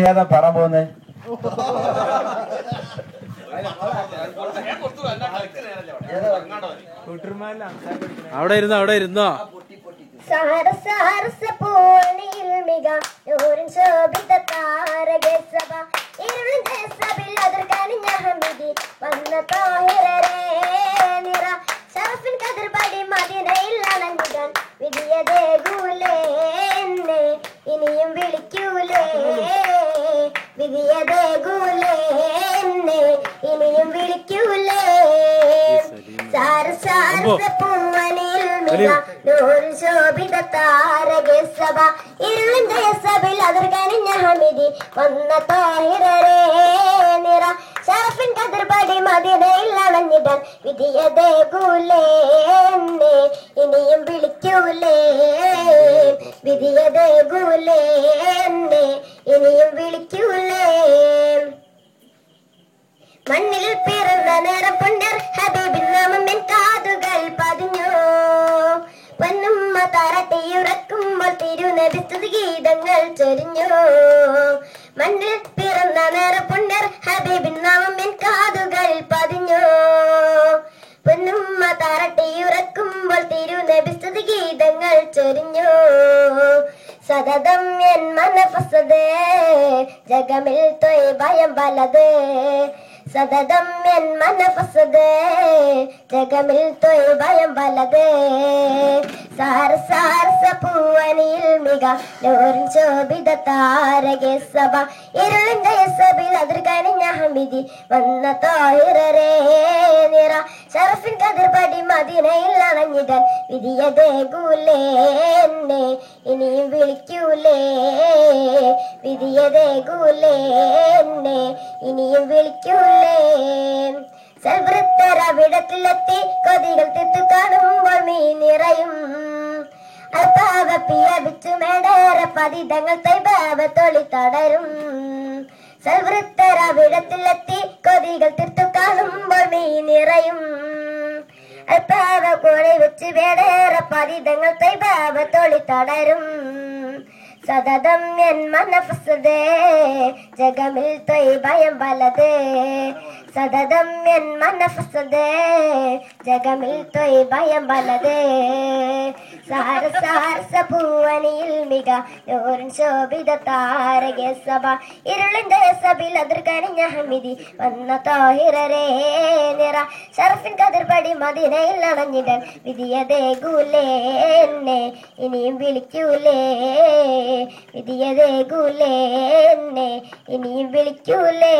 ഏതാ പറയാൻ പോകുന്നത്? അവിടെ ഇരുന്നോ ഇനിയും വിളിക്കൂലേ വിധിയതേകൂലേ ഇനിയും വിളിക്കൂലേ പൂവനിൽ നൂറ് ശോഭിത താരകെ സഭ ഇരുളിന്റെ സഭയിൽ അതിർകനിഞ്ഞ ഹമിതി വന്ന താഹിരരേ നിറ ഷറഫിൻ കതിർപടി മദിനയിൽ അണഞ്ഞിടാൻ വിധിയതേകൂലേ ഇനിയും വിളിക്കൂലേ വിധിയതേകൂലേ ഇനിയും വിളിക്കൂലേ മണ്ണിൽ പിറന്ന നേരപ്പുണ്ടർ ഹബീബിൻ നാമം എൻ കാതുകൾ പതിഞ്ഞു പൊന്നുമ്മ താരട്ടിയുറക്കുമ്പോൾ തിരുനബി സ്തുതി ഗീതങ്ങൾ ചൊരിഞ്ഞു മണ്ണിൽ പിറന്ന നേരപ്പുണ്ടർ ഹബീബിൻ നാമം എൻ കാതുകൾ പതിഞ്ഞു പൊന്നുമ്മ താരട്ടിയുറക്കുമ്പോൾ തിരുനബി സ്തുതി ഗീതങ്ങൾ ചൊരിഞ്ഞു സതതം എൻ മനഫസദേ ജഗമിൽ തൊയ് ഭയം വലത് സതതം എൻ മനഫസദേ ജഗമിൽ തൊയ് ഭയം വലത് സാരസാരസ പൂവനിൽ മിക നൂറിൻ ശോഭിത താരകെ സഭ ഇരുളിന്റെ സഭയിൽ അതിർകനിഞ്ഞ ഹമിതി വന്ന താഹിരരേ നിറ ഷറഫിൻ കതിർപടി മദീനയിൽ അണഞ്ഞിടാൻ വിധിയതേകൂലേ ഇനിയും വിളിക്കൂലേ വിധിയതേകൂലേ ഇനിയും വിളിക്കൂലേ സൽവൃത്തരവിടത്തിലെത്തി കൊതികൾ തിത്തു കാണുമ്പോൾ മീ നിറയും അൽപാവപ്പിയപിച്ചു മേടേറെ പതിതങ്ങൾ തൈബാവത്തൊളി തടരും സൽവൃത്തരവിടത്തിലെത്തി കൊതികൾ തിർത്തു കാണുമ്പോൾ മീ നിറയും അൽപാവ കോളി വെച്ച് വേടേറെ പതിതങ്ങൾ തൈബാവത്തൊളി തടരും സതതം എൻ മനഫസദേ ജഗമിൽ തൊയ് ഭയം വലത് സതതം എൻ മനഫസദേ ജഗമിൽ തൊയ് ഭയം വലത് സാരസാരസ പൂവനിയിൽ മിക നൂറിൻ ശോഭിത താരകെ സഭ ഇരുളിന്റെ സഭയിൽ അതിർകനിഞ്ഞ ഹമിതി വന്ന താഹിരരേ നിറ ഷറഫിൻ കതിർപടി മദീനയിൽ അണഞ്ഞിടാൻ വിധിയതേകൂലേ ഇനിയും വിളിക്കൂലേ വിധിയതേകൂലേ ഇനിയും വിളിക്കൂലേ